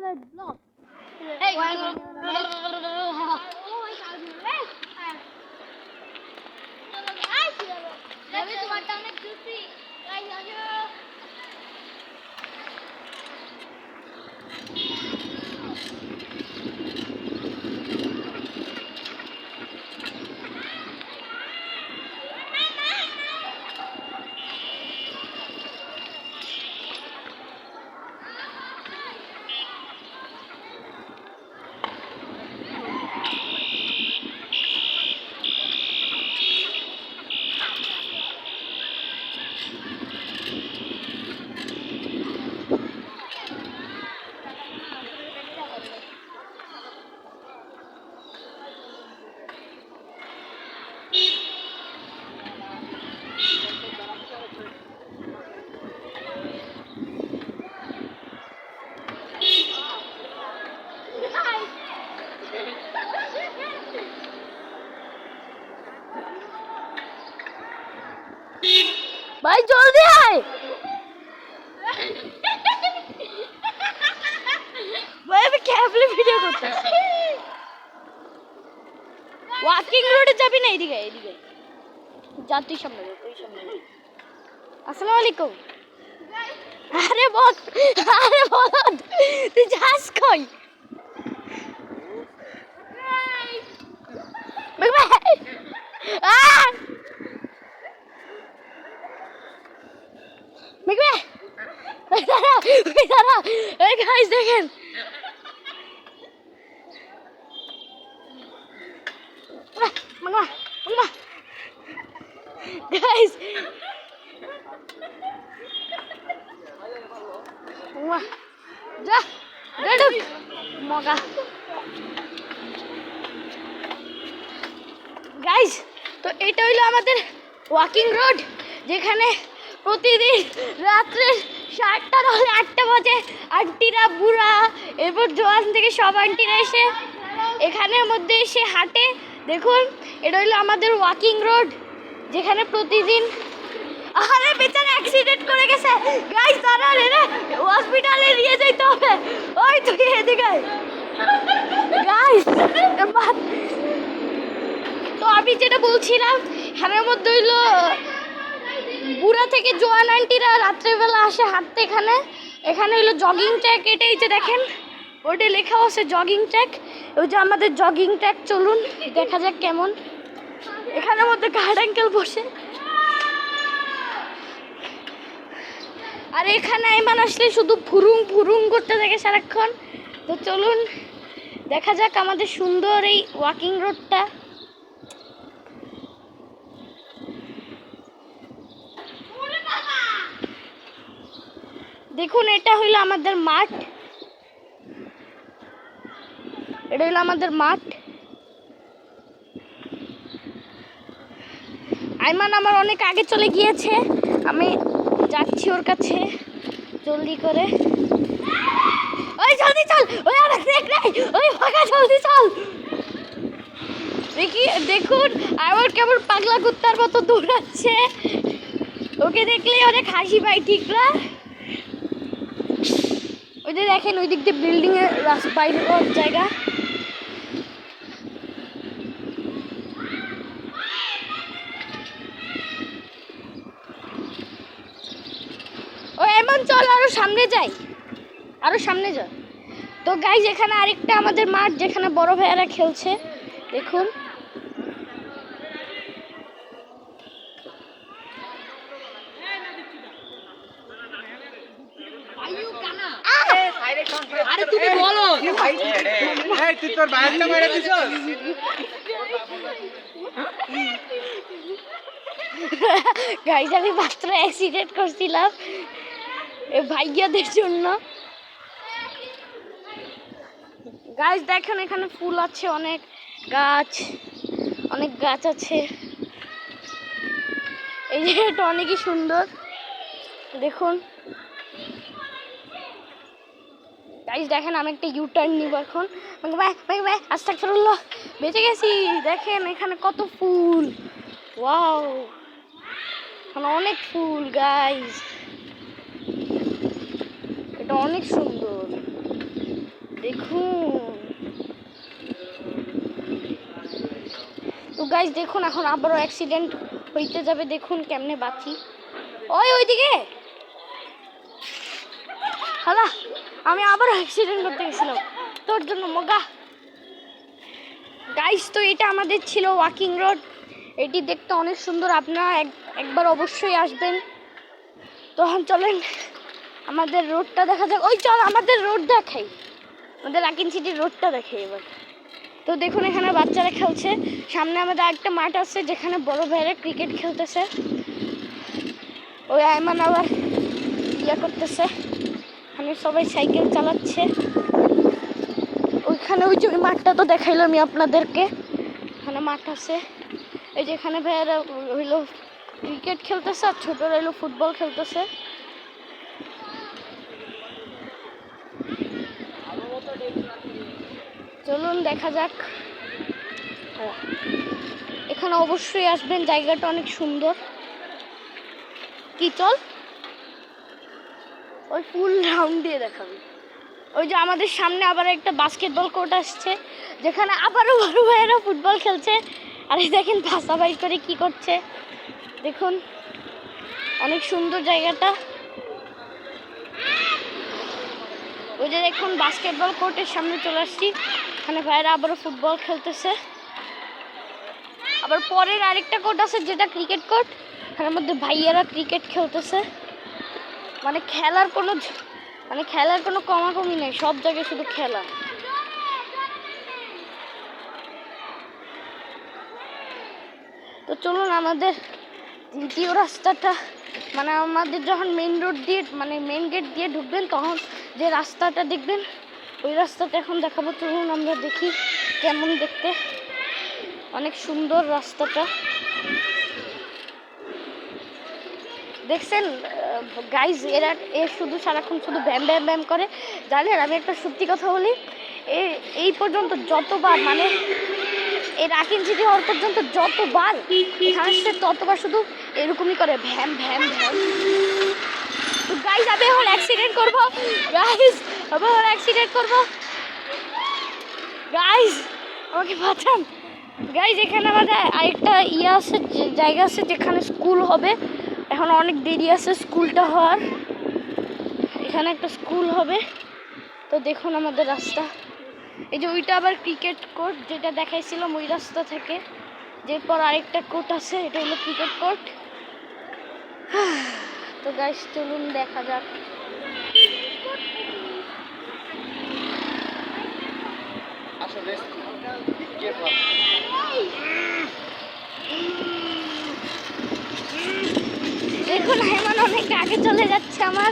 আমাদের ব্লগ তোমারটা অনেক জুসি भाई जल्दी आए भाई अभी कैमरे वीडियो करते हैं वॉकिंग रोड যাবি না এদিকে এদিকে যাত্রী সামনে ওই সামনে আসসালামু আলাইকুম আরে বল তুই যাস কই বাবা मिगवे बेचारा ए गाइस देखें मंगवा गाइस मंगवा जा डडुक मगा गाइस तो এটা হলো আমাদের ওয়াকিং রোড যেখানে প্রতিদিন রাত্রে 7টা থেকে 8টা বাজে আন্টিরা বুড়া এরপর জোয়ান থেকে সব আন্টিরা এসে এখানের মধ্যে এসে হাঁটে দেখুন এটা হলো আমাদের ওয়াকিং রোড যেখানে প্রতিদিন আরে বেচারা অ্যাক্সিডেন্ট করে গেছে গাইস দাঁড়ান রে হসপিটালে নিয়ে যেতে হবে ওই তুই এদিকে গাইস তো আমি যেটা বলছিলাম এখানের মধ্যে হইলো বুড়া থেকে জোয়ান আন্টিরা রাত্রেবেলা আসে হাঁটতে এখানে হলো জগিং ট্র্যাক এটাই যে দেখেন ওটা লেখা আছে জগিং ট্র্যাক ওই যে আমাদের জগিং ট্র্যাক চলুন দেখা যাক কেমন এখানের মধ্যে গার্ড আঙ্কেল বসে আর এখানে আইমান আসলে শুধু ফুরুং করতে থাকে সারাক্ষণ তো চলুন দেখা যাক আমাদের সুন্দর এই ওয়াকিং রোডটা দেখুন এটা হইলো আমাদের মাঠ আইমান আমার অনেক আগে চলে গিয়েছে আমি যাচ্ছি ওর কাছে জলদি করে ওই জলদি চল ওই আর দেখ রে ওই ভাগা জলদি চল দেখুন আমার কেমন পাগলা কুত্তার মতো দৌড়াচ্ছে ওকে দেখলে অনেক হাসি পাই ঠিক না ওই যে দেখেন ওই দিক দিয়ে বিল্ডিং এর রাস্তা বাইরে জায়গা ও এমন চল আরো সামনে যাই তো গাইস এখানে আরেকটা আমাদের মাঠ যেখানে বড় ভাইয়ারা খেলছে দেখুন আরে তুমি বলো এই তুই তোর বাইকটা মেরে দিছস গাইস আমি মাত্র অ্যাক্সিডেন্ট করছিলাম এই ভাইয়াদের জন্য গাইস দেখেন এখানে ফুল আছে অনেক গাছ আছে এই যে এটা অনেকই সুন্দর দেখুন গাইস দেখেন আমি একটা ইউ টার্ন নিব এখন ভাই আস্তাগফিরুল্লাহ বেঁচে গেছি দেখেন এখানে কত ফুল ওয়াও এখানে অনেক ফুল গাইস এটা অনেক সুন্দর দেখুন। তো গাইস দেখুন এখন আবারও অ্যাক্সিডেন্ট হইতে যাবে, দেখুন কেমনে বাঁচি। ওইদিকে হালা, আমি আবারও অ্যাক্সিডেন্ট করতে গেছিলাম তোর জন্য মগা। গাইস তো এটা আমাদের ছিল ওয়াকিং রোড, এটি দেখতে অনেক সুন্দর, আপনারা একবার অবশ্যই আসবেন। তখন চলেন আমাদের রোডটা দেখা যাক। চল আমাদের রোড দেখাই, আমাদের রাকিন সিটির রোডটা দেখাই এবার। তো দেখুন এখানে বাচ্চারা খেলছে, সামনে আমাদের একটা মাঠ আছে যেখানে বড় ভাইরা ক্রিকেট খেলতেছে। ওই আয়মান আবার ইয়া করতেছে, এখানে সবাই সাইকেল চালাচ্ছে। ওইখানে ওই যে ওই মাঠটা তো দেখাইলো আমি আপনাদেরকে, এখানে মাঠ আছে। এই যে এখানে ভাইয়ারা হইলো ক্রিকেট খেলতেছে আর ছোটরা হইলো ফুটবল খেলতেছে। চলুন দেখা যাক। এখানে অবশ্যই আসবেন, জায়গাটা অনেক সুন্দর। কি চল ওই ফুল রাউন্ড দিয়ে দেখাবি। ওই যে আমাদের সামনে আবার একটা বাস্কেটবল কোর্ট আসছে, যেখানে আবারও বড় ভাইয়েরা ফুটবল খেলছে। আর এই দেখেন ভাষাভাই করে কি করছে, দেখুন অনেক সুন্দর জায়গাটা। ওই যে দেখুন বাস্কেটবল কোর্টের সামনে চলে আসছি, এখানে ভাইয়েরা আবারও ফুটবল খেলতেছে। আবার পরের আরেকটা কোর্ট আছে যেটা ক্রিকেট কোর্ট, এখানের মধ্যে ভাইয়েরা ক্রিকেট খেলতেছে। মানে খেলার কোনো কমাকমি নেই, সব জায়গায় শুধু খেলা। তো চলুন আমাদের দ্বিতীয় রাস্তাটা, মানে আমাদের যখন মেন রোড দিয়ে মানে মেন গেট দিয়ে ঢুকবেন তখন যে রাস্তাটা দেখবেন ওই রাস্তাটা এখন দেখাবো। চলুন আমরা দেখি কেমন দেখতে, অনেক সুন্দর রাস্তাটা। দেখছেন গাইজ, এ শুধু সারাক্ষণ শুধু ব্যাম ব্যাম ব্যাম করে। জানেন আমি একটা সত্যি কথা বলি, এই পর্যন্ত যতবার মানে এই রাকিন সিটি হওয়ার পর্যন্ত যতবার হাসছে ততবার শুধু এরকমই করে ভ্যাম ভ্যাম ভ্যাম। গাইজ আমি এখন অ্যাক্সিডেন্ট করবো, গাইজ আমি এখন অ্যাক্সিডেন্ট করবো, গাইজ আমাকে বাঁচান। গাইজ এখানে আমাদের আরেকটা ইয়ে আছে, জায়গা আছে যেখানে স্কুল হবে, এখন অনেক দেরি আছে স্কুলটা হওয়ার, এখানে একটা স্কুল হবে। তো দেখুন আমাদের রাস্তা, এই যে ওইটা আবার ক্রিকেট কোর্ট যেটা দেখাইছিলাম ওই রাস্তা থেকে, যেরপর আরেকটা কোর্ট আছে, এটা হলো ক্রিকেট কোর্ট। তো গাইস চলুন দেখা যাক। দেখুন হেমান অনেক আগে চলে যাচ্ছে আমার,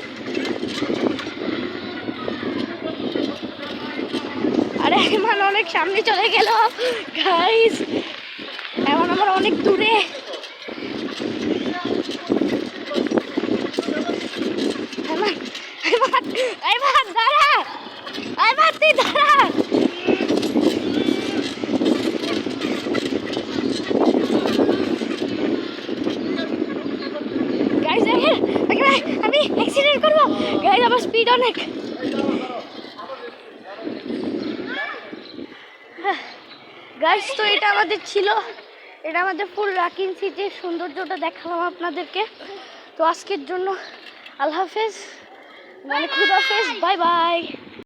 আরে হেমান অনেক সামনে চলে গেল গাইস, এখন আমার অনেক দূরে। হেমান হেমান হেমান দাঁড়া, হেমান তুই দাঁড়া। গাইস দেখেন আমি অ্যাক্সিডেন্ট করবো, গাইস আমার স্পিড অনেক। গাইস তো এটা আমাদের ছিল, এটা আমাদের ফুল রাকিন সিটির সৌন্দর্যটা দেখালাম আপনাদেরকে। তো আজকের জন্য আল্লাহ হাফেজ, মানে খুদাফেজ, বাই বাই।